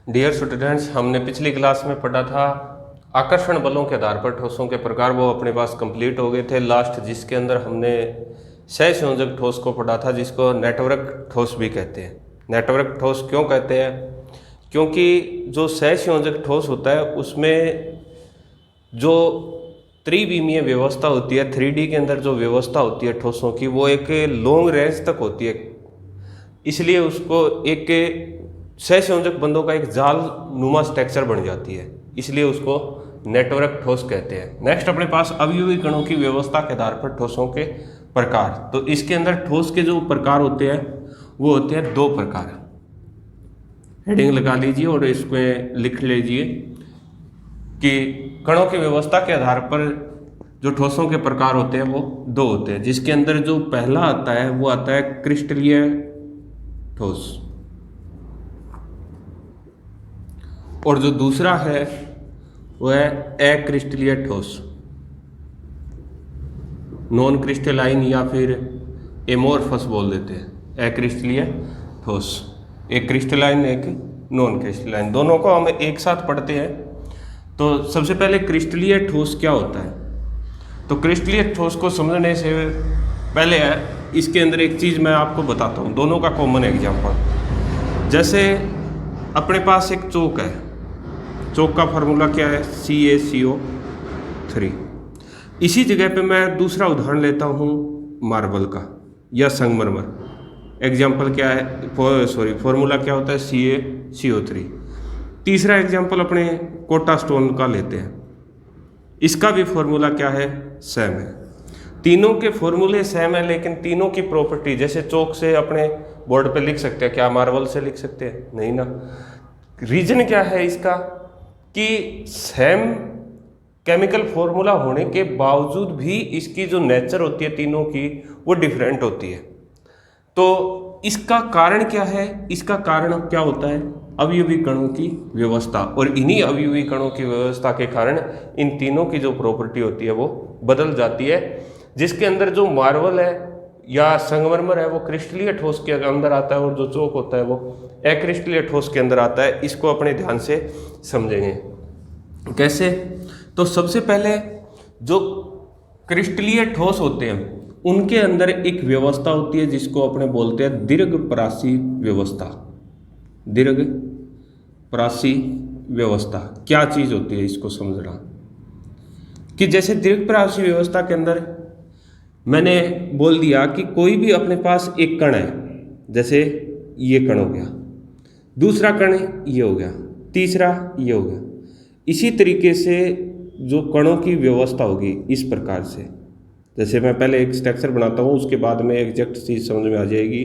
Dear students, हमने पिछली class में पढ़ा था आकर्षण बलों के आधार पर ठोसों के प्रकार। वो अपने पास कंप्लीट हो गए थे लास्ट, जिसके अंदर हमने सहसंयोजक ठोस को पढ़ा था, जिसको नेटवर्क ठोस भी कहते हैं। नेटवर्क ठोस क्यों कहते हैं? क्योंकि जो सहसंयोजक ठोस होता है उसमें जो त्रिविमीय व्यवस्था होती है, 3D के अंदर जो व्यवस्था होती है ठोसों की, वो एक लॉन्ग रेंज तक होती है। इसलिए उसको एक सहसंयोजक बंधों का एक जाल नुमा स्ट्रक्चर बन जाती है, इसलिए उसको नेटवर्क ठोस कहते हैं। नेक्स्ट अपने पास अवयवी कणों की व्यवस्था के आधार पर ठोसों के प्रकार। तो इसके अंदर ठोस के जो प्रकार होते हैं वो होते हैं दो प्रकार। हेडिंग लगा लीजिए और इसमें लिख लीजिए कि कणों की व्यवस्था के आधार पर जो ठोसों के प्रकार होते हैं वो दो होते हैं, जिसके अंदर जो पहला आता है वो आता है क्रिस्टलीय ठोस, और जो दूसरा है वो है अक्रिस्टलीय ठोस, नॉन क्रिस्टलाइन या फिर एमोर्फस बोल देते हैं। अक्रिस्टलीय ठोस, एक क्रिस्टलाइन एक नॉन क्रिस्टलाइन, दोनों को हम एक साथ पढ़ते हैं। तो सबसे पहले क्रिस्टलीय ठोस क्या होता है? तो क्रिस्टलीय ठोस को समझने से पहले इसके अंदर एक चीज़ मैं आपको बताता हूँ, दोनों का कॉमन एग्जाम्पल। जैसे अपने पास एक चौक है, चौक का फार्मूला क्या है? CaCO3। इसी जगह पे मैं दूसरा उदाहरण लेता हूँ मार्बल का या संगमरमर। एग्जाम्पल क्या है? फॉर्मूला क्या होता है? CaCO3। तीसरा एग्जाम्पल अपने कोटा स्टोन का लेते हैं, इसका भी फॉर्मूला क्या है? सेम है। तीनों के फॉर्मूले सेम है, लेकिन तीनों की प्रॉपर्टी, जैसे चौक से अपने बोर्ड पे लिख सकते हैं, क्या मार्बल से लिख सकते हैं? नहीं ना। रीजन क्या है इसका? कि सेम केमिकल फॉर्मूला होने के बावजूद भी इसकी जो नेचर होती है तीनों की, वो डिफरेंट होती है। तो इसका कारण क्या है? इसका कारण क्या होता है? अवयवी कणों की व्यवस्था, और इन्हीं अवयवी कणों की व्यवस्था के कारण इन तीनों की जो प्रॉपर्टी होती है वो बदल जाती है। जिसके अंदर जो मार्बल है या संगमरमर है वो क्रिस्टलीय ठोस के अंदर आता है, और जो चौक होता है वो अक्रिस्टलीय ठोस के अंदर आता है। इसको अपने ध्यान से समझेंगे। कैसे? तो सबसे पहले जो क्रिस्टलीय ठोस होते हैं उनके अंदर एक व्यवस्था होती है जिसको अपने बोलते हैं दीर्घपरासी व्यवस्था। दीर्घपरासी व्यवस्था क्या चीज होती है, इसको समझना। कि जैसे दीर्घपरासी व्यवस्था के अंदर मैंने बोल दिया कि कोई भी अपने पास एक कण है, जैसे ये कण हो गया, दूसरा कण ये हो गया, तीसरा ये हो गया। इसी तरीके से जो कणों की व्यवस्था होगी इस प्रकार से, जैसे मैं पहले एक स्ट्रक्चर बनाता हूँ, उसके बाद में एग्जैक्ट चीज समझ में आ जाएगी।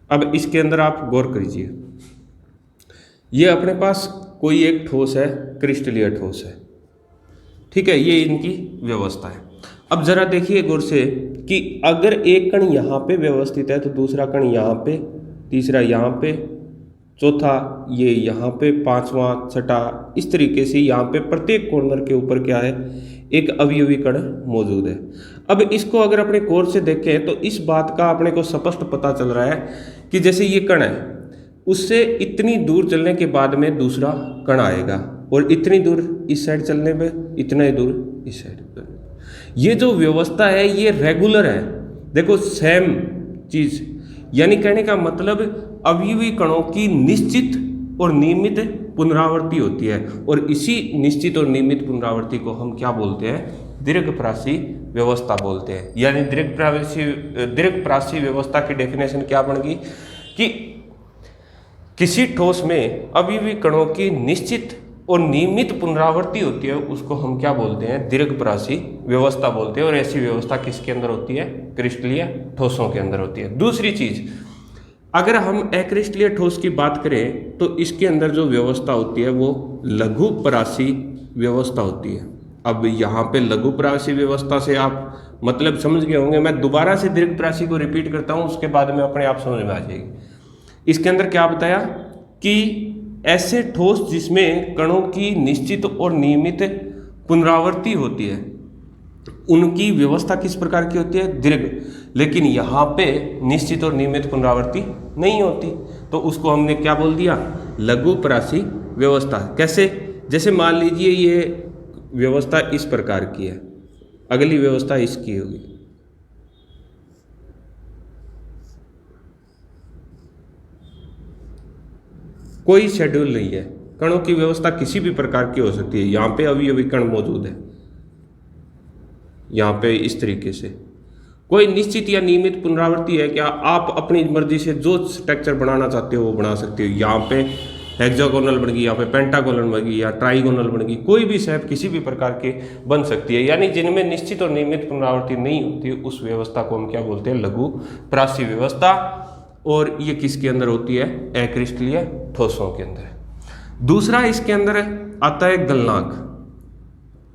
अब इसके अंदर आप गौर कीजिए, ये अपने पास कोई एक ठोस है, क्रिस्टलीय ठोस है, ठीक है, ये इनकी व्यवस्था है। अब जरा देखिए गौर से कि अगर एक कण यहाँ पे व्यवस्थित है तो दूसरा कण यहाँ पे, तीसरा यहाँ पे, चौथा ये यहाँ पे, पांचवा, छठा, इस तरीके से यहाँ पे प्रत्येक कॉर्नर के ऊपर क्या है? एक अवयवी कण मौजूद है। अब इसको अगर अपने कोर से देखें तो इस बात का अपने को स्पष्ट पता चल रहा है कि जैसे ये कण है, उससे इतनी दूर चलने के बाद में दूसरा कण आएगा, और इतनी दूर इस साइड चलने पे इतना ही दूर इस साइड पर। ये जो व्यवस्था है ये रेगुलर है। देखो सेम चीज, यानी कहने का मतलब अवयवी कणों की निश्चित और नियमित पुनरावृत्ति होती है, और इसी निश्चित और नियमित पुनरावृत्ति को हम क्या बोलते हैं? दीर्घपरासी व्यवस्था बोलते हैं। यानी दीर्घपरासी व्यवस्था की डेफिनेशन क्या बन गई कि किसी ठोस में अवयवी कणों की निश्चित और नियमित पुनरावृत्ति होती है, उसको हम क्या बोलते हैं? दीर्घपरासी व्यवस्था बोलते हैं। और ऐसी व्यवस्था किसके अंदर होती है? क्रिस्टलीय ठोसों के अंदर होती है। दूसरी चीज, अगर हम अक्रिस्टलीय ठोस की बात करें तो इसके अंदर जो व्यवस्था होती है वो लघुपरासी व्यवस्था होती है। अब यहाँ पे लघुपरासी व्यवस्था से आप मतलब समझ गए होंगे। मैं दोबारा से दीर्घपरासी को रिपीट करता हूँ, उसके बाद में अपने आप समझ में आ जाएगी। इसके अंदर क्या बताया कि ऐसे ठोस जिसमें कणों की निश्चित और नियमित पुनरावृत्ति होती है उनकी व्यवस्था किस प्रकार की होती है? दीर्घ। लेकिन यहाँ पे निश्चित और नियमित पुनरावृत्ति नहीं होती, तो उसको हमने क्या बोल दिया? लघु प्रासी व्यवस्था। कैसे? जैसे मान लीजिए ये व्यवस्था इस प्रकार की है, अगली व्यवस्था इसकी होगी, कोई शेड्यूल नहीं है, कणों की व्यवस्था किसी भी प्रकार की हो सकती है। यहाँ पे अभी कण मौजूद है, यहाँ पे इस तरीके से कोई निश्चित या नियमित पुनरावृत्ति है क्या? आप अपनी मर्जी से जो स्ट्रक्चर बनाना चाहते हो वो बना सकते हो। यहाँ पे हेक्सागोनल बन गई, यहाँ पे पेंटागोनल बन गई या ट्राइगोनल बन गई, कोई भी शेप किसी भी प्रकार के बन सकती है। यानी जिनमें निश्चित और नियमित पुनरावृत्ति नहीं होती उस व्यवस्था को हम क्या बोलते हैं? लघु प्रासी व्यवस्था। और ये किसके अंदर होती है? अक्रिस्टलीय ठोसों के अंदर। दूसरा इसके अंदर आता है गलनांक।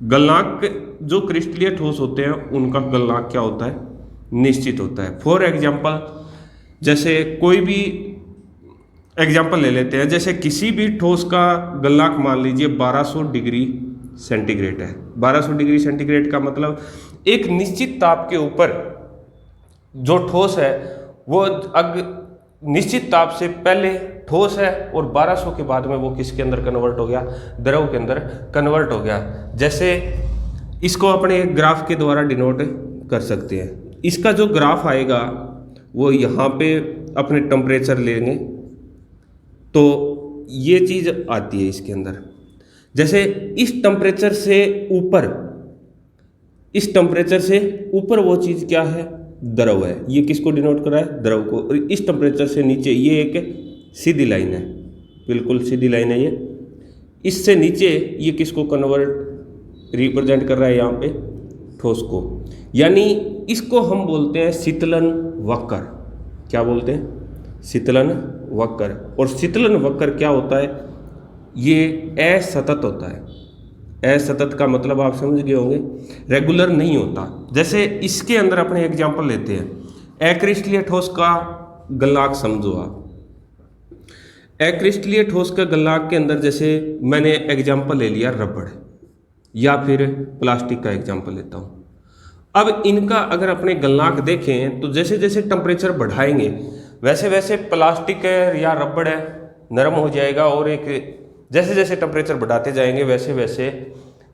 गलनांक जो क्रिस्टलीय ठोस होते हैं उनका गलनांक क्या होता है? निश्चित होता है। फॉर एग्जाम्पल, जैसे कोई भी एग्जाम्पल ले लेते हैं, जैसे किसी भी ठोस का गलनांक मान लीजिए 1200 डिग्री सेंटीग्रेड है। 1200 डिग्री सेंटीग्रेड का मतलब एक निश्चित ताप के ऊपर जो ठोस है वो निश्चित ताप से पहले ठोस है और 1200 के बाद में वो किसके अंदर कन्वर्ट हो गया? द्रव के अंदर कन्वर्ट हो गया। जैसे इसको अपने एक ग्राफ के द्वारा डिनोट कर सकते हैं। इसका जो ग्राफ आएगा वो यहाँ पे अपने टेम्परेचर लेंगे तो ये चीज़ आती है इसके अंदर। जैसे इस टेम्परेचर से ऊपर, इस टेम्परेचर से ऊपर वो चीज़ क्या है? द्रव है। ये किसको डिनोट कर रहा है? द्रव को। और इस टेम्परेचर से नीचे ये एक सीधी लाइन है, बिल्कुल सीधी लाइन है ये। इससे नीचे ये किसको रिप्रेजेंट कर रहा है? यहाँ पे ठोस को। यानी इसको हम बोलते हैं शीतलन वक्र। क्या बोलते हैं? शीतलन वक्र। और शीतलन वक्र क्या होता है? ये असतत होता है। असतत का मतलब आप समझ गए होंगे, रेगुलर नहीं होता। जैसे इसके अंदर अपने एग्जांपल लेते हैं, अक्रिस्टलीय ठोस का गलनांक समझो आप। अक्रिस्टलीय ठोस का गलनांक के अंदर जैसे मैंने एग्जांपल ले लिया रबड़ या फिर प्लास्टिक का एग्जांपल लेता हूँ। अब इनका अगर अपने गलनांक देखें तो जैसे जैसे टेम्परेचर बढ़ाएंगे वैसे वैसे प्लास्टिक है या रबड़ है नरम हो जाएगा, और एक जैसे जैसे टेम्परेचर बढ़ाते जाएंगे वैसे वैसे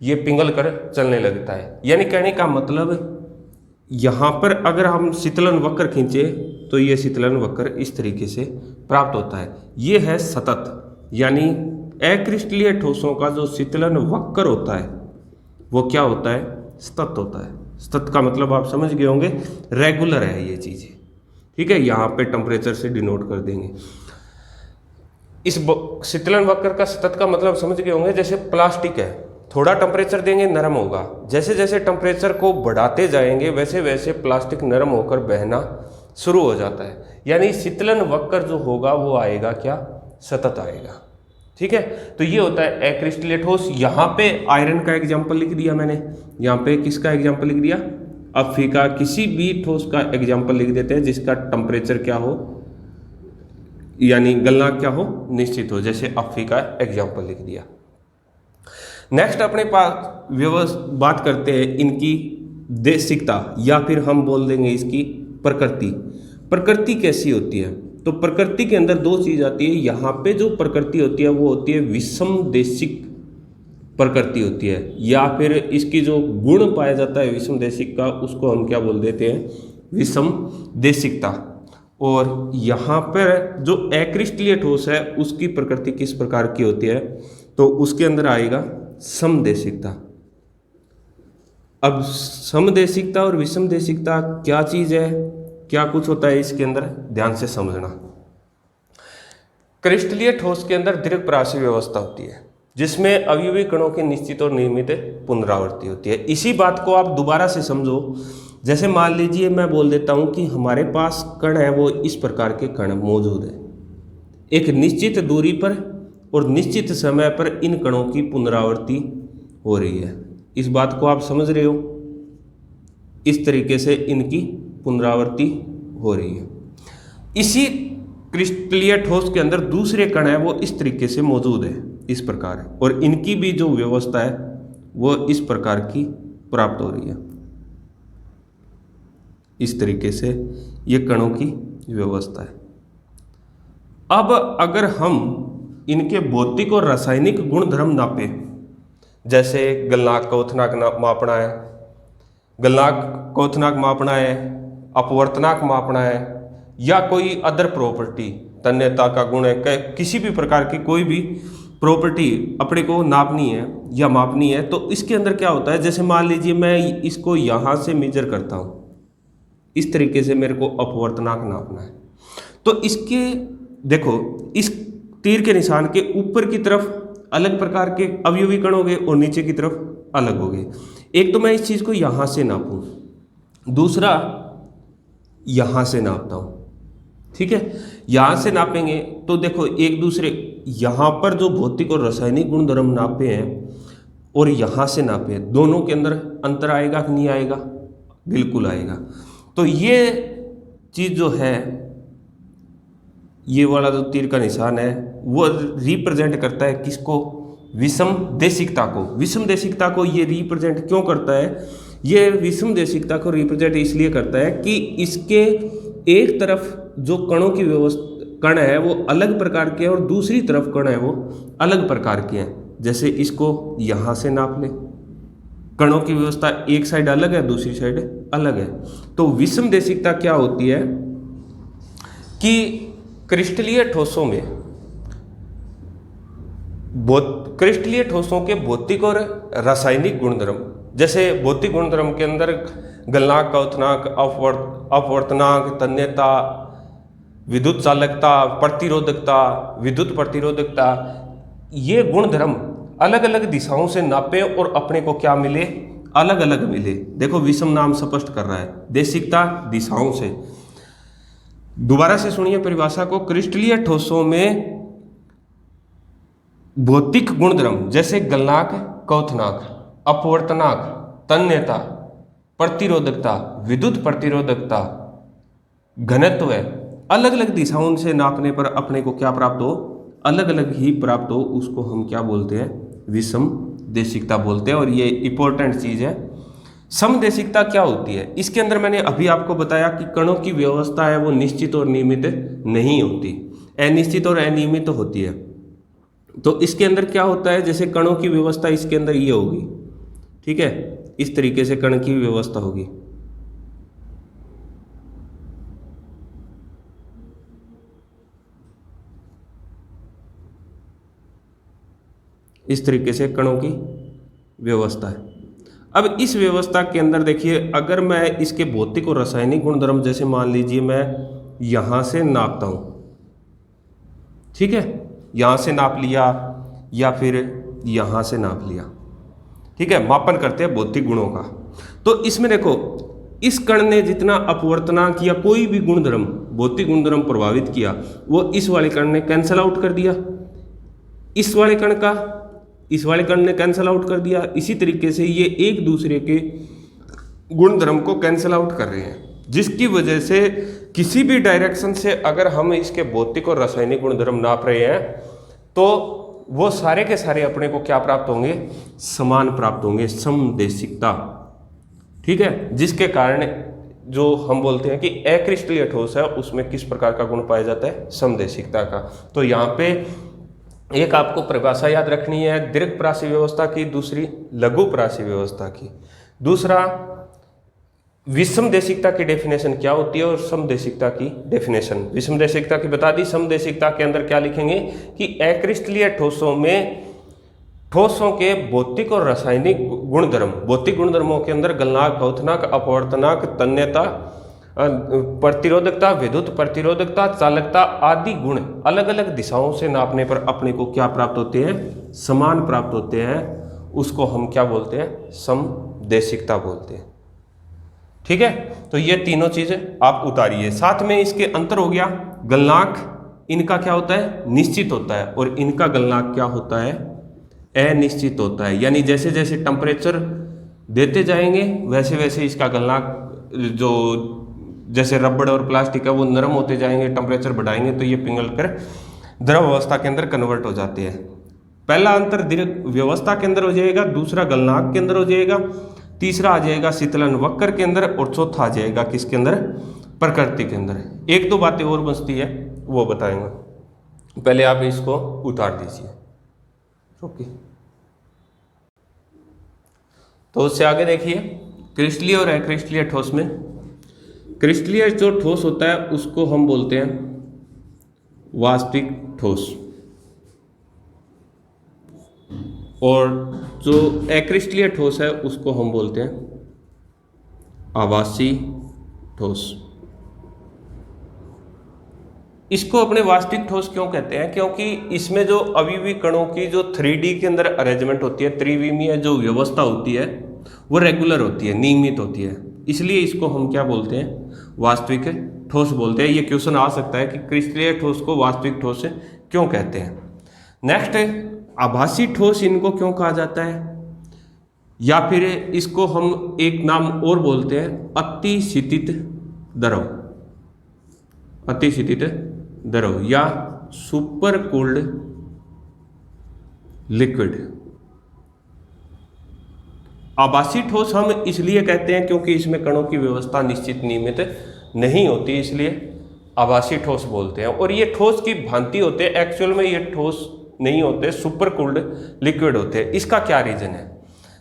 ये पिघल कर चलने लगता है। यानी कहने का मतलब यहाँ पर अगर हम शीतलन वक्र खींचे तो ये शीतलन वक्र इस तरीके से प्राप्त होता है। ये है सतत, यानी अक्रिस्टलीय ठोसों का जो शीतलन वक्र होता है वो क्या होता है? सतत होता है। सतत का मतलब आप समझ गए होंगे, रेगुलर है ये चीज़ें। ठीक है, यहाँ पे टेम्परेचर से डिनोट कर देंगे। इस शीतलन वक्र का सतत का मतलब समझ गए होंगे। जैसे प्लास्टिक है, थोड़ा टेम्परेचर देंगे नरम होगा, जैसे जैसे टेम्परेचर को बढ़ाते जाएंगे वैसे वैसे प्लास्टिक नरम होकर बहना शुरू हो जाता है। यानी शीतलन वक्र जो होगा वो आएगा क्या? सतत आएगा। ठीक है, तो ये होता है अक्रिस्टलीय ठोस। यहाँ पे आयरन का एग्जाम्पल लिख दिया मैंने, यहाँ पे किसका एग्जाम्पल लिख दिया? अफ्फी का। किसी भी ठोस का एग्जाम्पल लिख देते हैं जिसका टेम्परेचर क्या हो, यानी गलनांक क्या हो? निश्चित हो। जैसे अफ्फी का एग्जाम्पल लिख दिया। नेक्स्ट अपने पास बात करते हैं इनकी देशिकता, या फिर हम बोल देंगे इसकी प्रकृति। प्रकृति कैसी होती है? तो प्रकृति के अंदर दो चीज आती है। यहाँ पे जो प्रकृति होती है वो होती है विषम देशिक प्रकृति होती है, या फिर इसकी जो गुण पाया जाता है विषम देशिक का उसको हम क्या बोल देते हैं? विषम देशिकता। और यहाँ पर जो अक्रिस्टलीय ठोस है उसकी प्रकृति किस प्रकार की होती है? तो उसके अंदर आएगा समदेशिकता। अब समदेशिकता और विषम देशिकता क्या चीज है, क्या कुछ होता है इसके अंदर, ध्यान से समझना। क्रिस्टलीय ठोस के अंदर दीर्घप्रासी व्यवस्था होती है जिसमें अवयवी कणों की निश्चित और नियमित पुनरावृत्ति होती है। इसी बात को आप दोबारा से समझो। जैसे मान लीजिए मैं बोल देता हूं कि हमारे पास कण है, वो इस प्रकार के कण मौजूद है, एक निश्चित दूरी पर और निश्चित समय पर इन कणों की पुनरावृत्ति हो रही है। इस बात को आप समझ रहे हो? इस तरीके से इनकी पुनरावृत्ति हो रही है। इसी क्रिस्टलीय ठोस के अंदर दूसरे कण है वो इस तरीके से मौजूद है, इस प्रकार है, और इनकी भी जो व्यवस्था है वो इस प्रकार की प्राप्त हो रही है। इस तरीके से ये कणों की व्यवस्था है। अब अगर हम इनके भौतिक और रासायनिक गुणधर्म नापे, जैसे गलनांक का उथनांक मापना है, गलनांक का उथनांक मापना है, अपवर्तनांक मापना है, या कोई अदर प्रॉपर्टी, तन्यता का गुण है, किसी भी प्रकार की कोई भी प्रॉपर्टी अपने को नापनी है या मापनी है, तो इसके अंदर क्या होता है, जैसे मान लीजिए मैं इसको यहाँ से मेजर करता हूँ, इस तरीके से मेरे को अपवर्तनांक नापना है, तो इसके देखो इस तीर के निशान के ऊपर की तरफ अलग प्रकार के अवयवी कण हो गए और नीचे की तरफ अलग हो गए। एक तो मैं इस चीज़ को यहाँ से नापूँ, दूसरा यहाँ से नापता हूँ, ठीक है। यहाँ से नापेंगे तो देखो एक दूसरे, यहाँ पर जो भौतिक और रासायनिक गुणधर्म नापे हैं और यहाँ से नापे हैं, दोनों के अंदर अंतर आएगा कि नहीं आएगा? बिल्कुल आएगा। तो ये चीज़ जो है, ये वाला जो तीर का निशान है वो रिप्रेजेंट करता है किसको? विषम देशिकता को। विषम देशिकता को ये रिप्रेजेंट क्यों करता है? ये विषम देशिकता को रिप्रेजेंट इसलिए करता है कि इसके एक तरफ जो कणों की व्यवस्था, कण है वो अलग प्रकार के हैं और दूसरी तरफ कण है वो अलग प्रकार के हैं। जैसे इसको यहाँ से नाप ले, कणों की व्यवस्था एक साइड अलग है, दूसरी साइड अलग है। तो विषम देशिकता क्या होती है कि क्रिस्टलीय ठोसों में क्रिस्टलीय ठोसों के भौतिक और रासायनिक गुणधर्म, जैसे भौतिक गुणधर्म के अंदर गलनांक का उथनांक, अपवर्तनांक, तन्यता, विद्युत चालकता, प्रतिरोधकता, विद्युत प्रतिरोधकता, ये गुणधर्म अलग अलग दिशाओं से नापे और अपने को क्या मिले? अलग अलग मिले। देखो विषम नाम स्पष्ट कर रहा है, देशिकता दिशाओं से। दोबारा से सुनिए परिभाषा को। क्रिस्टलीय ठोसों में भौतिक गुणधर्म जैसे गलनांक का उथनांक, अपवर्तनांक, तन्यता, प्रतिरोधकता, विद्युत प्रतिरोधकता, घनत्व अलग अलग दिशाओं से नापने पर अपने को क्या प्राप्त हो? अलग अलग ही प्राप्त हो। उसको हम क्या बोलते हैं? विषम देशिकता बोलते हैं। और ये इंपॉर्टेंट चीज़ है। समदेशिकता क्या होती है? इसके अंदर मैंने अभी आपको बताया कि कणों की व्यवस्था है वो निश्चित और नियमित नहीं होती, अनिश्चित और अनियमित होती है। तो इसके अंदर क्या होता है, जैसे कणों की व्यवस्था इसके अंदर ये होगी, ठीक है, इस तरीके से कण की व्यवस्था होगी। इस तरीके से कणों की व्यवस्था है। अब इस व्यवस्था के अंदर देखिए, अगर मैं इसके भौतिक और रासायनिक गुणधर्म, जैसे मान लीजिए मैं यहाँ से नापता हूँ, ठीक है, यहाँ से नाप लिया या फिर यहाँ से नाप लिया, ठीक है, मापन करते हैं भौतिक गुणों का। तो इसमें देखो, इस कण ने जितना अपवर्तनांक या कोई भी गुणधर्म, भौतिक गुणधर्म प्रभावित किया, वो इस वाले कण ने कैंसल आउट कर दिया, इस वाले कण का इस वाले कण ने कैंसल आउट कर दिया। इसी तरीके से ये एक दूसरे के गुणधर्म को कैंसल आउट कर रहे हैं, जिसकी वजह से किसी भी डायरेक्शन से अगर हम इसके भौतिक और रासायनिक गुणधर्म नाप रहे हैं तो वो सारे के सारे अपने को क्या प्राप्त होंगे? समान प्राप्त होंगे, समदेशिकता, ठीक है। जिसके कारण जो हम बोलते हैं कि अक्रिस्टलीय ठोस है उसमें किस प्रकार का गुण पाया जाता है? समदेशिकता का। तो यहाँ पे एक आपको परिभाषा याद रखनी है दीर्घप्रासी व्यवस्था की, दूसरी लघुप्रासी व्यवस्था की, दूसरा विषम देशिकता की डेफिनेशन क्या होती है और समदेशिकता की डेफिनेशन। विषम देशिकता की बता दी। समदेशिकता के अंदर क्या लिखेंगे कि अक्रिस्टलीय ठोसों में ठोसों के भौतिक और रासायनिक गुणधर्म, भौतिक गुणधर्मों के अंदर गलनांक, अवतनांक, अपवर्तनांक, तन्यता, प्रतिरोधकता, विद्युत प्रतिरोधकता, चालकता आदि गुण अलग अलग दिशाओं से नापने पर अपने को क्या प्राप्त होते हैं? समान प्राप्त होते हैं। उसको हम क्या बोलते हैं? समदेशिकता बोलते हैं, ठीक है। तो ये तीनों चीजें आप उतारिए। साथ में इसके अंतर हो गया, गलनांक इनका क्या होता है? निश्चित होता है, और इनका गलनांक क्या होता है? अनिश्चित होता है। यानी जैसे जैसे टेम्परेचर देते जाएंगे वैसे वैसे इसका गलनांक जो जैसे रबड़ और प्लास्टिक है वो नरम होते जाएंगे, टेम्परेचर बढ़ाएंगे तो ये पिघल कर द्रव अवस्था के अंदर कन्वर्ट हो जाते हैं। पहला अंतर दीर्घ व्यवस्था के अंदर हो जाएगा, दूसरा गलनांक के अंदर हो जाएगा, तीसरा आ जाएगा शीतलन वक्र के अंदर, और चौथा आ जाएगा किसके अंदर, प्रकृति के अंदर। एक दो बातें और बचती है वो बताएंगे, पहले आप इसको उतार दीजिए। ओके, तो उससे आगे देखिए क्रिस्टलीय और अक्रिस्टलीय ठोस में, क्रिस्टलीय जो ठोस होता है उसको हम बोलते हैं वास्तविक ठोस, और जो अक्रिस्टलीय ठोस है उसको हम बोलते हैं आभासी ठोस। इसको अपने वास्तविक ठोस क्यों कहते हैं? क्योंकि इसमें जो अविवी कणों की जो 3D के अंदर अरेंजमेंट होती है, त्रिविमीय जो व्यवस्था होती है वो रेगुलर होती है, नियमित होती है, इसलिए इसको हम क्या बोलते हैं, वास्तविक ठोस बोलते हैं। ये क्वेश्चन आ सकता है कि क्रिस्टलीय ठोस को वास्तविक ठोस क्यों कहते हैं। नेक्स्ट है आभासी ठोस, इनको क्यों कहा जाता है, या फिर इसको हम एक नाम और बोलते हैं अतिशीतित द्रव, अतिशीतित द्रव या सुपर कूल्ड लिक्विड। आभासी ठोस हम इसलिए कहते हैं क्योंकि इसमें कणों की व्यवस्था निश्चित नियमित नहीं होती, इसलिए आभासी ठोस बोलते हैं। और ये ठोस की भांति होते हैं, एक्चुअल में ये ठोस नहीं होते, सुपर कूल्ड लिक्विड होते हैं। इसका क्या रीजन है?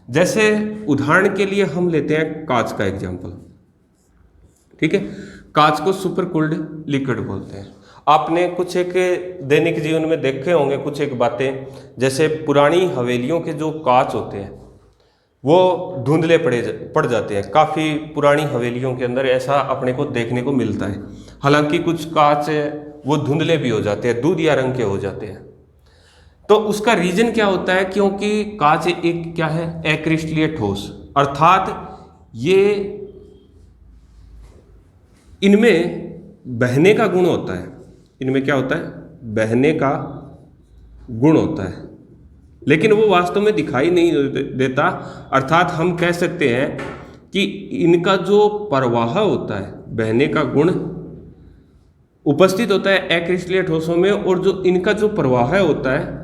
जैसे उदाहरण के लिए हम लेते हैं कांच का एग्जांपल, ठीक है, कांच को सुपर कूल्ड लिक्विड बोलते हैं। आपने कुछ एक दैनिक जीवन में देखे होंगे कुछ एक बातें, जैसे पुरानी हवेलियों के जो कांच होते हैं वो धुंधले पड़ जाते हैं। काफ़ी पुरानी हवेलियों के अंदर ऐसा अपने को देखने को मिलता है। हालांकि कुछ कांच वो धुंधले भी हो जाते हैं, दूधिया रंग के हो जाते हैं। तो उसका रीजन क्या होता है? क्योंकि कांच एक क्या है, अक्रिस्टलीय ठोस, अर्थात ये इनमें बहने का गुण होता है। इनमें क्या होता है? बहने का गुण होता है, लेकिन वो वास्तव में दिखाई नहीं देता। अर्थात हम कह सकते हैं कि इनका जो प्रवाह होता है, बहने का गुण उपस्थित होता है अक्रिस्टलीय ठोसों में, और जो इनका जो प्रवाह होता है,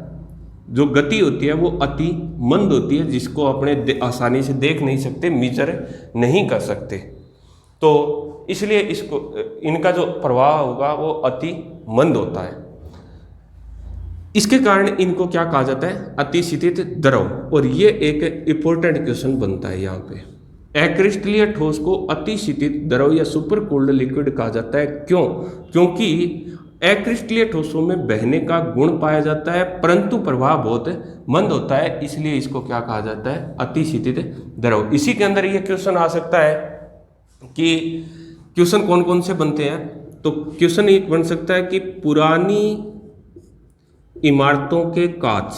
जो गति होती है वो अति मंद होती है, जिसको अपने आसानी से देख नहीं सकते, मेजर नहीं कर सकते। तो इसलिए इसको इनका जो प्रवाह होगा वो अति मंद होता है। इसके कारण इनको क्या कहा जाता है? अतिशीतित द्रव। और ये एक इंपॉर्टेंट क्वेश्चन बनता है यहाँ पे, अक्रिस्टलीय ठोस को अतिशीतित द्रव या सुपर कूल्ड लिक्विड कहा जाता है। क्यों? क्योंकि अक्रिस्टलीय ठोसों में बहने का गुण पाया जाता है, परंतु प्रवाह बहुत मंद होता है, इसलिए इसको क्या कहा जाता है? अतिशीतित द्रव। इसी के अंदर ये क्वेश्चन आ सकता है कि क्वेश्चन कौन कौन से बनते हैं? तो क्वेश्चन एक बन सकता है कि पुरानी इमारतों के कांच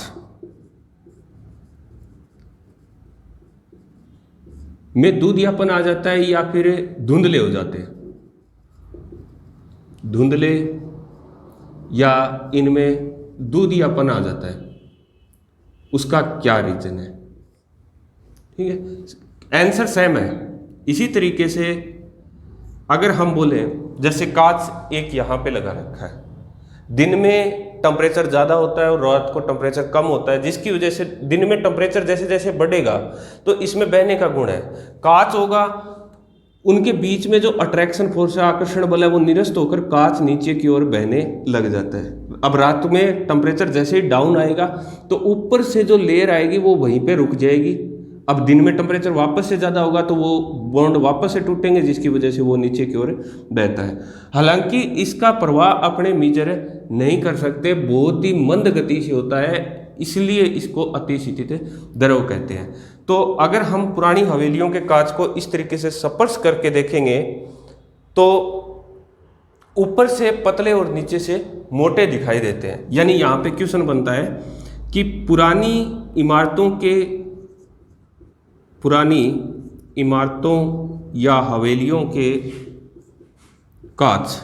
में दूधियापन आ जाता है या फिर धुंधले हो जाते हैं, धुंधले या इनमें दूधियापन आ जाता है, उसका क्या रीजन है? ठीक है, आंसर सेम है। इसी तरीके से अगर हम बोले, जैसे कांच एक यहाँ पे लगा रखा है, दिन में टेम्परेचर ज़्यादा होता है और रात को टेम्परेचर कम होता है, जिसकी वजह से दिन में टेम्परेचर जैसे जैसे बढ़ेगा तो इसमें बहने का गुण है। कांच होगा, उनके बीच में जो अट्रैक्शन फोर्स है, आकर्षण बल है, वो निरस्त होकर कांच नीचे की ओर बहने लग जाता है। अब रात में टेम्परेचर जैसे ही डाउन आएगा तो ऊपर से जो लेयर आएगी वो वहीं पे रुक जाएगी। अब दिन में टेम्परेचर वापस से ज़्यादा होगा तो वो बॉन्ड वापस से टूटेंगे, जिसकी वजह से वो नीचे की ओर बहता है। हालांकि इसका प्रवाह अपने मेजर नहीं कर सकते, बहुत ही मंद गति से होता है, इसलिए इसको अतिशीतित द्रव कहते हैं। तो अगर हम पुरानी हवेलियों के कांच को इस तरीके से स्पर्श करके देखेंगे तो ऊपर से पतले और नीचे से मोटे दिखाई देते हैं। यानी यहाँ पे क्वेश्चन बनता है कि पुरानी इमारतों या हवेलियों के कांच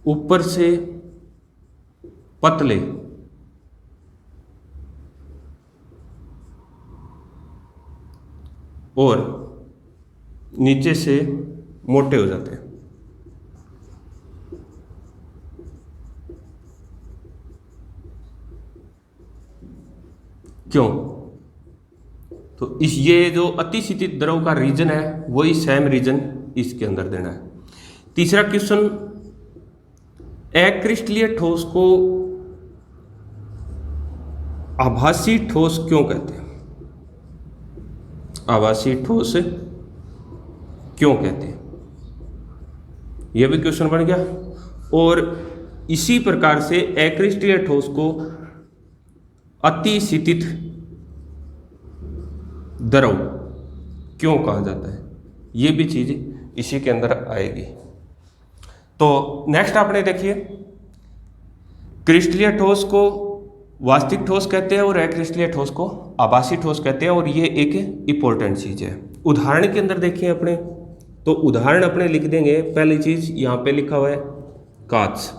ऊपर से पतले और नीचे से मोटे हो जाते हैं। क्यों? तो इस ये जो अतिशीतित द्रव का रीजन है वही सेम रीजन इसके अंदर देना है। तीसरा क्वेश्चन, अक्रिस्टलीय ठोस को आभासी ठोस क्यों कहते हैं? आभासी ठोस क्यों कहते हैं? यह भी क्वेश्चन बन गया। और इसी प्रकार से अक्रिस्टलीय ठोस को अतिशीतित द्रव क्यों कहा जाता है? यह भी चीज इसी के अंदर आएगी। तो नेक्स्ट आपने देखिए, क्रिस्टलीय ठोस को वास्तविक ठोस कहते हैं और अक्रिस्टलीय ठोस को आभासी ठोस कहते हैं, और ये एक इंपॉर्टेंट चीज है। उदाहरण के अंदर देखिए अपने, तो उदाहरण अपने लिख देंगे। पहली चीज यहां पे लिखा हुआ है कांच,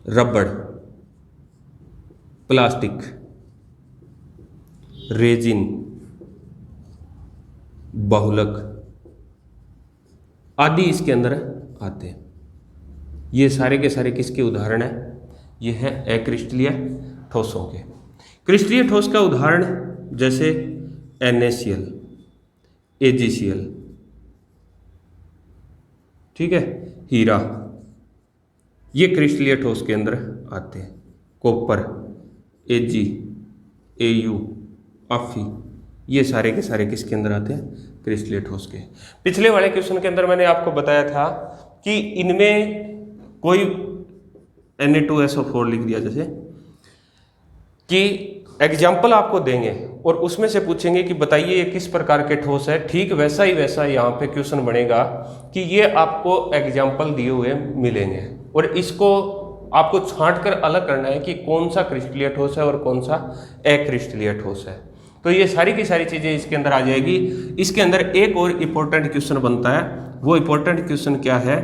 रबड़, प्लास्टिक, रेजिन, बहुलक आदि इसके अंदर आते हैं। ये सारे के सारे किसके उदाहरण हैं? ये है अक्रिस्टलीय ठोसों के। क्रिस्टलीय ठोस का उदाहरण जैसे NaCl, AgCl, ठीक है, हीरा, ये क्रिस्टलीय ठोस के अंदर आते हैं। कॉपर, Ag, Au, Fe, ये सारे के सारे किसके अंदर आते हैं? क्रिस्टलीय ठोस के। पिछले वाले क्वेश्चन के अंदर मैंने आपको बताया था कि इनमें कोई Na2SO4 लिख दिया, जैसे कि एग्जाम्पल आपको देंगे और उसमें से पूछेंगे कि बताइए ये किस प्रकार के ठोस है। ठीक वैसा ही वैसा यहाँ पे क्वेश्चन बनेगा कि ये आपको एग्जाम्पल दिए हुए मिलेंगे और इसको आपको छांट कर अलग करना है कि कौन सा क्रिस्टलीय ठोस है और कौन सा अक्रिस्टलीय ठोस है। तो ये सारी की सारी चीजें इसके अंदर आ जाएगी। इसके अंदर एक और इंपॉर्टेंट क्वेश्चन बनता है। वो इंपॉर्टेंट क्वेश्चन क्या है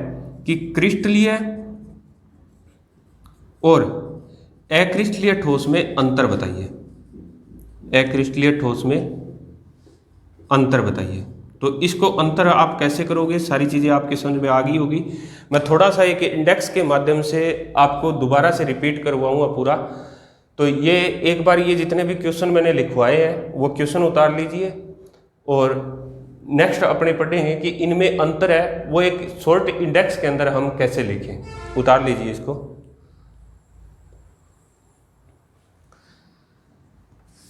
कि क्रिस्टलीय और अक्रिस्टलीय ठोस में अंतर बताइए। अक्रिस्टलीय ठोस में अंतर बताइए। तो इसको अंतर आप कैसे करोगे, सारी चीजें आपके समझ में आ गई होगी। मैं थोड़ा सा एक इंडेक्स के माध्यम से आपको दोबारा से रिपीट करवाऊंगा पूरा। तो ये एक बार ये जितने भी क्वेश्चन मैंने लिखवाए हैं वो क्वेश्चन उतार लीजिए और नेक्स्ट अपने पढ़ेंगे कि इनमें अंतर है वो एक शॉर्ट इंडेक्स के अंदर हम कैसे लिखें। उतार लीजिए इसको।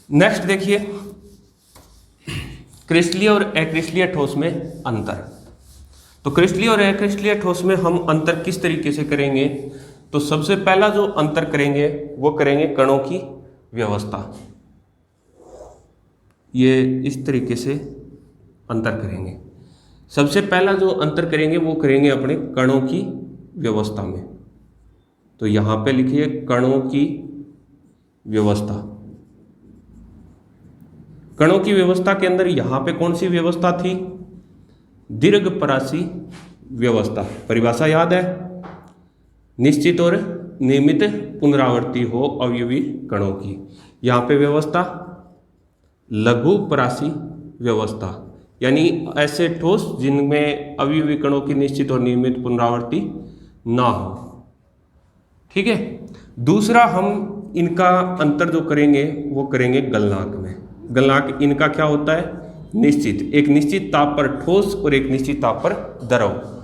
नेक्स्ट देखिए, क्रिस्टलीय और अक्रिस्टलीय ठोस में अंतर। तो क्रिस्टलीय और अक्रिस्टलीय ठोस में हम अंतर किस तरीके से करेंगे? तो सबसे पहला जो अंतर करेंगे वो करेंगे कणों की व्यवस्था। ये इस तरीके से अंतर करेंगे। सबसे पहला जो अंतर करेंगे वो करेंगे अपने कणों की व्यवस्था में। तो यहां पे लिखिए कणों की व्यवस्था। कणों की व्यवस्था के अंदर यहां पे कौन सी व्यवस्था थी? दीर्घपरासी व्यवस्था। परिभाषा याद है? निश्चित और नियमित पुनरावृत्ति हो अवयवी कणों की। यहां पे व्यवस्था लघुपरासी व्यवस्था, यानी ऐसे ठोस जिनमें अवयवी कणों की निश्चित और नियमित पुनरावृत्ति ना हो। ठीक है। दूसरा हम इनका अंतर जो करेंगे वो करेंगे गलनांक में। गलनांक इनका क्या होता है? निश्चित, एक निश्चित ताप पर ठोस और एक निश्चित ताप पर द्रव।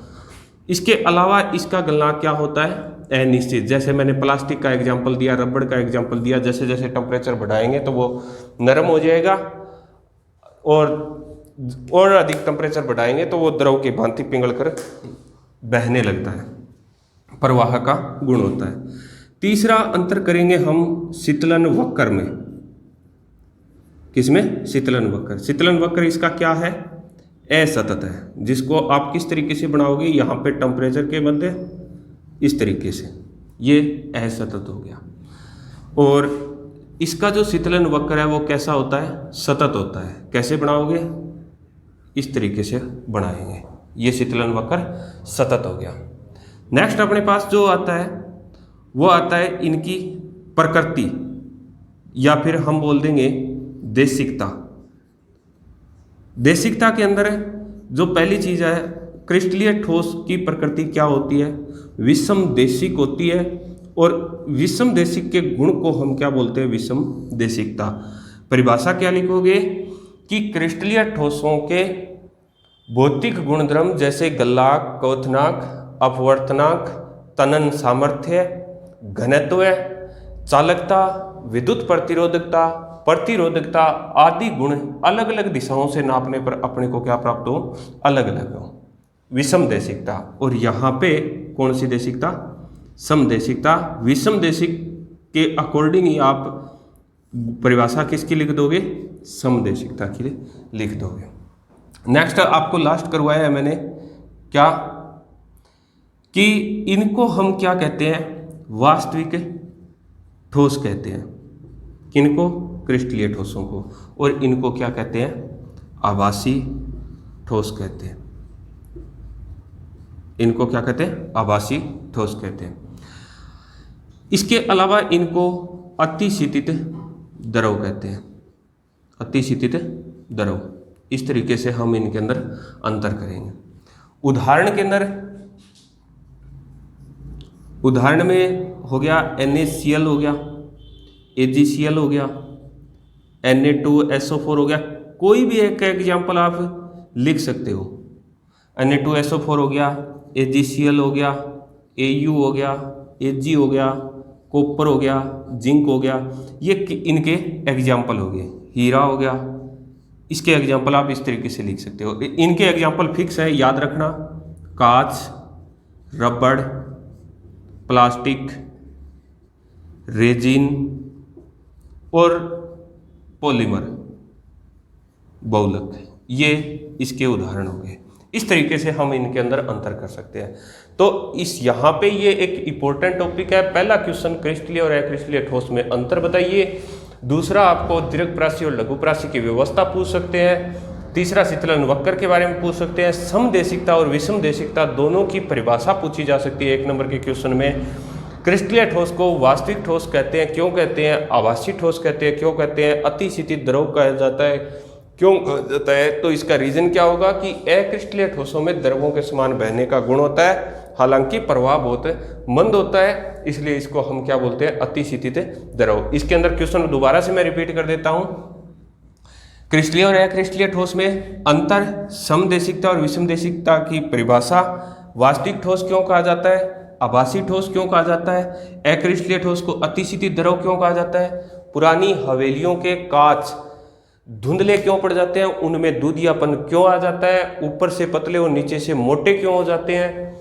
इसके अलावा इसका गलनांक क्या होता है? अनिश्चित। जैसे मैंने प्लास्टिक का एग्जांपल दिया, रबड़ का एग्जांपल दिया, जैसे जैसे टेम्परेचर बढ़ाएंगे तो वो नरम हो जाएगा और अधिक टेम्परेचर बढ़ाएंगे तो वो द्रव की भांति पिघलकर बहने लगता है, प्रवाह का गुण होता है। तीसरा अंतर करेंगे हम शीतलन वक्र में। किसमें? शीतलन वक्र। शीतलन वक्र इसका क्या है? असतत है, जिसको आप किस तरीके से बनाओगे? यहाँ पे टेम्परेचर के मध्य इस तरीके से, ये असतत हो गया। और इसका जो शीतलन वक्र है वो कैसा होता है? सतत होता है। कैसे बनाओगे? इस तरीके से बनाएंगे। ये शीतलन वक्र सतत हो गया। नेक्स्ट अपने पास जो आता है वो आता है इनकी प्रकृति, या फिर हम बोल देंगे देशिकता। देशिकता के अंदर जो पहली चीज है क्रिस्टलीय ठोस की प्रकृति क्या होती है? विषम देशिक होती है, और विषम देशिक के गुण को हम क्या बोलते हैं? विषम देशिकता। परिभाषा क्या लिखोगे कि क्रिस्टलीय ठोसों के भौतिक गुणधर्म जैसे गलनांक, क्वथनांक, अपवर्तनांक, तनन सामर्थ्य, घनत्व, चालकता, विद्युत प्रतिरोधकता, प्रतिरोधकता आदि गुण अलग अलग दिशाओं से नापने पर अपने को क्या प्राप्त हो? अलग अलग हो, विषम देशिकता। और यहाँ पे कौन सी देशिकता? समदेशिकता। विषम देशिक के अकॉर्डिंग ही आप परिभाषा किसकी लिख दोगे? समदेशिकता की लिख दोगे। नेक्स्ट आपको लास्ट करवाया है मैंने क्या कि इनको हम क्या कहते हैं? वास्तविक ठोस कहते हैं। किनको? क्रिस्टलीय ठोसों को। और इनको क्या कहते हैं? आभासी ठोस कहते हैं। इनको क्या कहते हैं? आभासी ठोस कहते हैं। इसके अलावा इनको अतिशीतित द्रव कहते हैं। अतिशीतित द्रव। इस तरीके से हम इनके अंदर अंतर करेंगे। उदाहरण के अंदर, उदाहरण में हो गया NaCl हो गया, AgCl हो गया, Na2SO4 हो गया। कोई भी एक एग्जाम्पल आप लिख सकते हो। Na2SO4 हो गया, AgCl हो गया, Au हो गया, Ag हो गया, कॉपर हो गया, जिंक हो गया। ये इनके एग्जाम्पल हो गए। हीरा हो गया, इसके एग्जाम्पल आप इस तरीके से लिख सकते हो। इनके एग्जाम्पल फिक्स है, याद रखना। कांच, रबड़, प्लास्टिक, रेजिन और पॉलीमर, बहुलक, ये इसके उदाहरण हो गए। इस तरीके से हम इनके अंदर अंतर कर सकते हैं। तो इस यहाँ पे ये एक इम्पोर्टेंट टॉपिक है। पहला क्वेश्चन क्रिस्टलीय और अक्रिस्टलीय ठोस में अंतर बताइए। दूसरा आपको दीर्घप्रासी और लघुप्रासी की व्यवस्था पूछ सकते हैं। तीसरा शीतलन वक्र के बारे में पूछ सकते हैं। समदेशिकता और विषम देशिकता दोनों की परिभाषा पूछी जा सकती है 1 नंबर के क्वेश्चन में। क्रिस्टलीय ठोस को वास्तविक ठोस कहते हैं, क्यों कहते हैं? आभासी ठोस कहते हैं, क्यों कहते हैं? अतिशीतित द्रव कहा जाता है, क्यों कहा जाता है? तो इसका रीजन क्या होगा कि अक्रिस्टलीय ठोसों में द्रवों के समान बहने का गुण होता है, हालांकि प्रवाह बहुत मंद होता है, इसलिए इसको हम क्या बोलते हैं? अतिशीतित द्रव। इसके अंदर क्वेश्चन दोबारा से मैं रिपीट कर देता हूं। क्रिस्टलीय और अक्रिस्टलीय ठोस में अंतर, समदेशिकता और विषम देशिकता की परिभाषा, वास्तविक ठोस क्यों कहा जाता है, आभासी ठोस क्यों कहा जाता है, अक्रिस्टलीय ठोस को अतिशीतित द्रव क्यों कहा जाता है, पुरानी हवेलियों के कांच धुंधले क्यों पड़ जाते हैं, उनमें दूधियापन क्यों आ जाता है, ऊपर से पतले और नीचे से मोटे क्यों हो जाते हैं,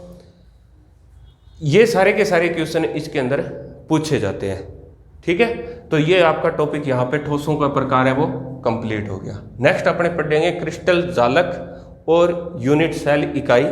ये सारे के सारे क्वेश्चन इसके अंदर पूछे जाते हैं। ठीक है, तो ये आपका टॉपिक यहाँ पे ठोसों का प्रकार है वो कंप्लीट हो गया। नेक्स्ट अपने पढ़ेंगे क्रिस्टल जालक और यूनिट सेल इकाई